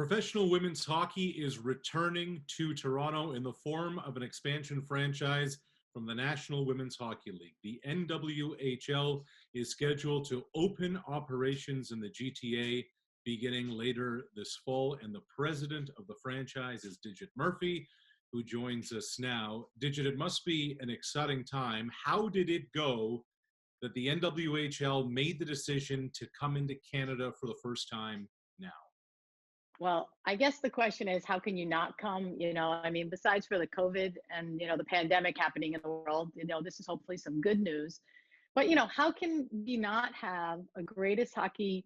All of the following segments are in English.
Professional women's hockey is returning to Toronto in the form of an expansion franchise from the National Women's Hockey League. The NWHL is scheduled to open operations in the GTA beginning later this fall, and the president of the franchise is Digit Murphy, who joins us now. Digit, it must be an exciting time. How did it go that the NWHL made the decision to come into Canada for the first time now? Well, I guess the question is, how can you not come? I mean, besides for the COVID and, the pandemic happening in the world, this is hopefully some good news. But, how can we not have the greatest hockey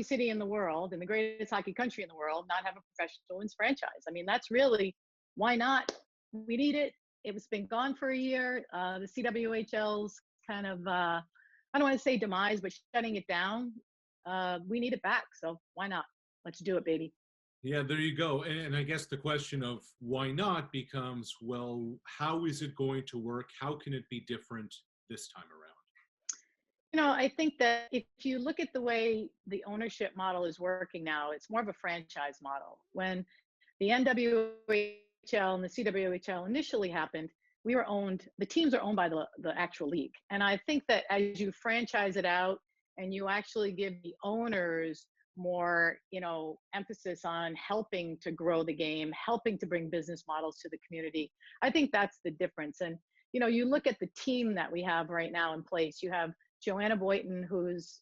city in the world and the greatest hockey country in the world not have a professional women's franchise? I mean, that's really, why not? We need it. It's been gone for a year. The CWHL's kind of, I don't want to say demise, but shutting it down. We need it back. So why not? Let's do it, baby. Yeah, there you go. And I guess the question of why not becomes, well, how is it going to work? How can it be different this time around? I think that if you look at the way the ownership model is working now, it's more of a franchise model. When the NWHL and the CWHL initially happened, the teams are owned by the actual league. And I think that as you franchise it out and you actually give the owners more, emphasis on helping to grow the game, helping to bring business models to the community, I think that's the difference. And, you look at the team that we have right now in place. You have Joanna Boyton, who's,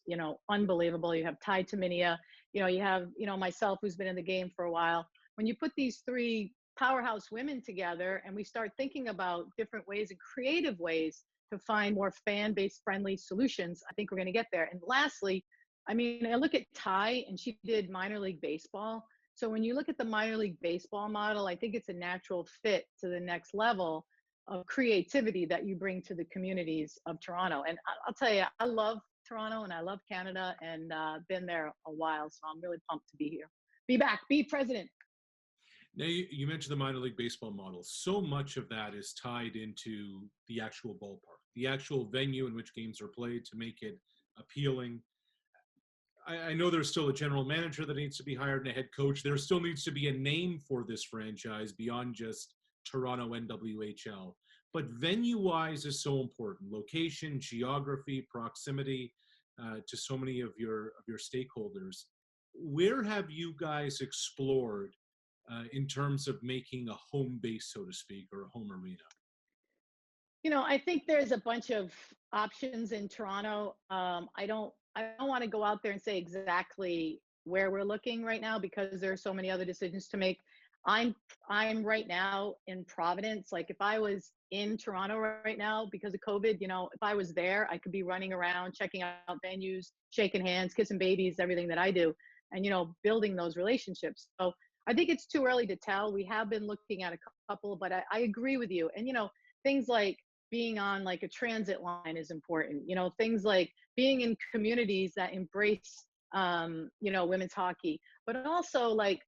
unbelievable. You have Ty Taminia, you have, myself, who's been in the game for a while. When you put these three powerhouse women together and we start thinking about different ways and creative ways to find more fan-based friendly solutions, I think we're going to get there. And lastly, I mean, I look at Ty, and she did minor league baseball. So when you look at the minor league baseball model, I think it's a natural fit to the next level of creativity that you bring to the communities of Toronto. And I'll tell you, I love Toronto and I love Canada, and been there a while. So I'm really pumped to be here. Be back, be president. Now, you mentioned the minor league baseball model. So much of that is tied into the actual ballpark, the actual venue in which games are played to make it appealing. I know there's still a general manager that needs to be hired and a head coach. There still needs to be a name for this franchise beyond just Toronto NWHL. But venue-wise is so important. Location, geography, proximity to so many of your stakeholders. Where have you guys explored in terms of making a home base, so to speak, or a home arena? I think there's a bunch of options in Toronto. I don't want to go out there and say exactly where we're looking right now because there are so many other decisions to make. I'm right now in Providence. Like if I was in Toronto right now because of COVID, if I was there, I could be running around, checking out venues, shaking hands, kissing babies, everything that I do, and building those relationships. So I think it's too early to tell. We have been looking at a couple, but I agree with you. And things like being on like a transit line is important. Things like being in communities that embrace women's hockey, but also like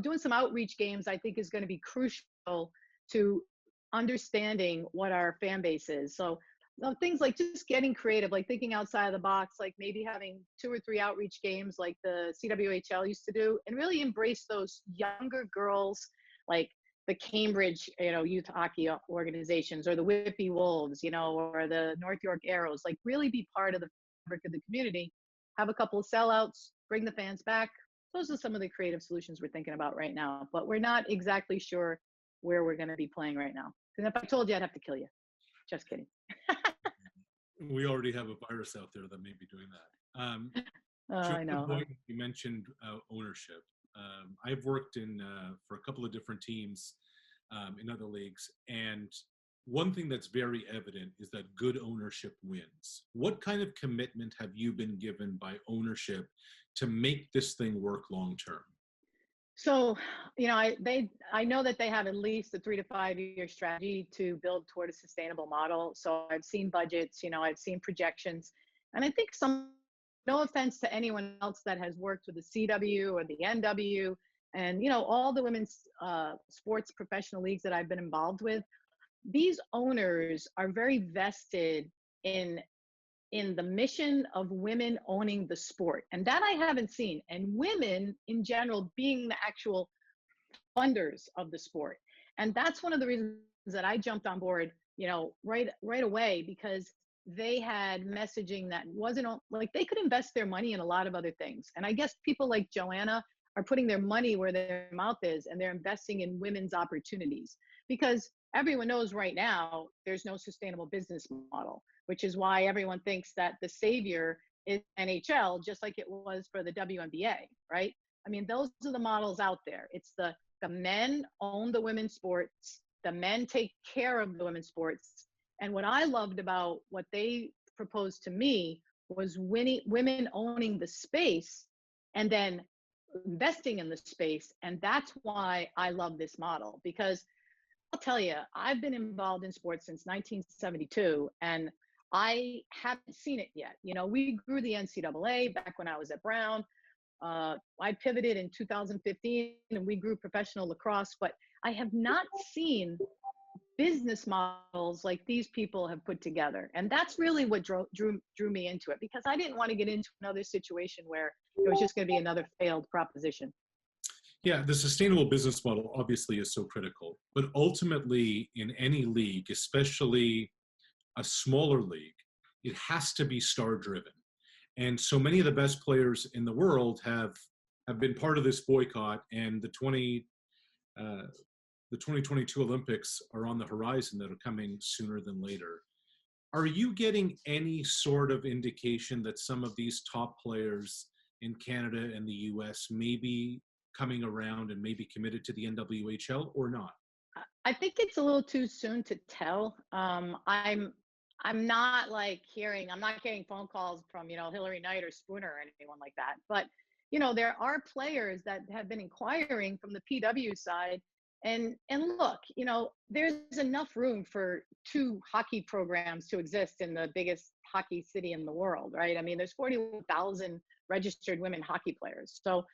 doing some outreach games, I think is going to be crucial to understanding what our fan base is. So things like just getting creative, like thinking outside of the box, like maybe having 2 or 3 outreach games like the CWHL used to do, and really embrace those younger girls, like the Cambridge, youth hockey organizations, or the Whitby Wolves, or the North York Arrows, like really be part of the fabric of the community, have a couple of sellouts, bring the fans back. Those are some of the creative solutions we're thinking about right now, but we're not exactly sure where we're going to be playing right now. Because if I told you, I'd have to kill you. Just kidding. We already have a virus out there that may be doing that. I know. You mentioned ownership. I've worked for a couple of different teams in other leagues, and one thing that's very evident is that good ownership wins. What kind of commitment have you been given by ownership to make this thing work long term? So, I know that they have at least a 3 to 5 year strategy to build toward a sustainable model. So I've seen budgets, I've seen projections, and I think no offense to anyone else that has worked with the CW or the NW and, all the women's sports professional leagues that I've been involved with, these owners are very vested in in the mission of women owning the sport. And that I haven't seen. And women in general being the actual funders of the sport. And that's one of the reasons that I jumped on board, right away, because they had messaging that wasn't like they could invest their money in a lot of other things. And I guess people like Joanna are putting their money where their mouth is, and they're investing in women's opportunities, because everyone knows right now there's no sustainable business model, which is why everyone thinks that the savior is NHL, just like it was for the WNBA, right? I mean, those are the models out there. It's the men own the women's sports, the men take care of the women's sports. And what I loved about what they proposed to me was women owning the space and then investing in the space. And that's why I love this model, because I'll tell you, I've been involved in sports since 1972, and I haven't seen it yet. We grew the NCAA back when I was at Brown. I pivoted in 2015 and we grew professional lacrosse, but I have not seen business models like these people have put together. And that's really what drew me into it, because I didn't want to get into another situation where it was just going to be another failed proposition. Yeah, the sustainable business model obviously is so critical, but ultimately in any league, especially a smaller league, it has to be star driven. And so many of the best players in the world have been part of this boycott, and the 2022 Olympics are on the horizon that are coming sooner than later. Are you getting any sort of indication that some of these top players in Canada and the US may be coming around and maybe committed to the NWHL or not? I think it's a little too soon to tell. I'm not I'm not getting phone calls from, Hillary Knight or Spooner or anyone like that. But, there are players that have been inquiring from the PW side. And look, there's enough room for 2 hockey programs to exist in the biggest hockey city in the world, right? I mean, there's 41,000 registered women hockey players. So,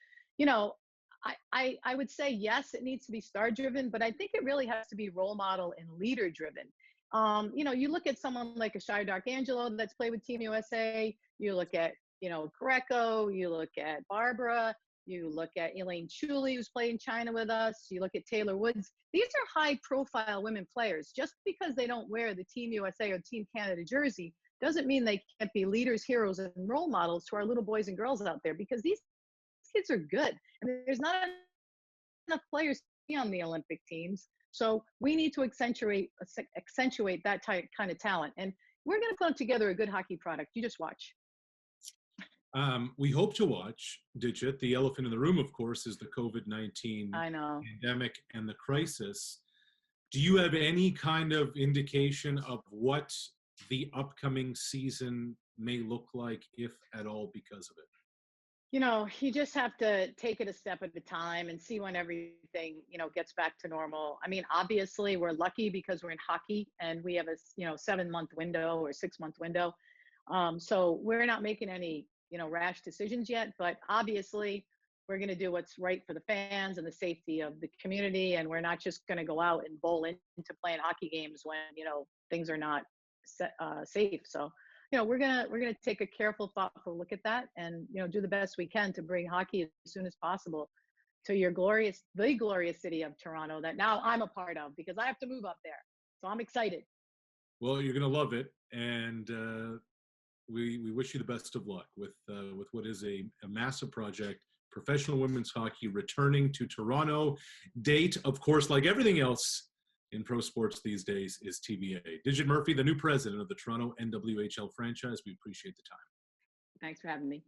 I would say, yes, it needs to be star driven, but I think it really has to be role model and leader driven. You look at someone like Ashaya Darkangelo that's played with Team USA. You look at, Greco. You look at Barbara. You look at Elaine Chuli, who's played in China with us. You look at Taylor Woods. These are high profile women players. Just because they don't wear the Team USA or Team Canada jersey doesn't mean they can't be leaders, heroes, and role models to our little boys and girls out there, because these kids are good. I mean, there's not enough players to be on the Olympic teams. So we need to accentuate that kind of talent. And we're going to put together a good hockey product. You just watch. We hope to watch, Digit. The elephant in the room, of course, is the COVID-19 pandemic and the crisis. Do you have any kind of indication of what the upcoming season may look like, if at all, because of it? You just have to take it a step at a time and see when everything, gets back to normal. I mean, obviously we're lucky because we're in hockey and we have a, 7-month window or 6-month window. So we're not making any, rash decisions yet, but obviously we're going to do what's right for the fans and the safety of the community. And we're not just going to go out and bowl into playing hockey games when, things are not safe. So, we're gonna take a careful, thoughtful look at that, and do the best we can to bring hockey as soon as possible to the glorious city of Toronto that now I'm a part of, because I have to move up there. So I'm excited. Well, you're gonna love it, and we wish you the best of luck with what is a massive project. Professional women's hockey returning to Toronto. Date, of course, like everything else in pro sports these days, is TBA. Digit Murphy, the new president of the Toronto NWHL franchise. We appreciate the time. Thanks for having me.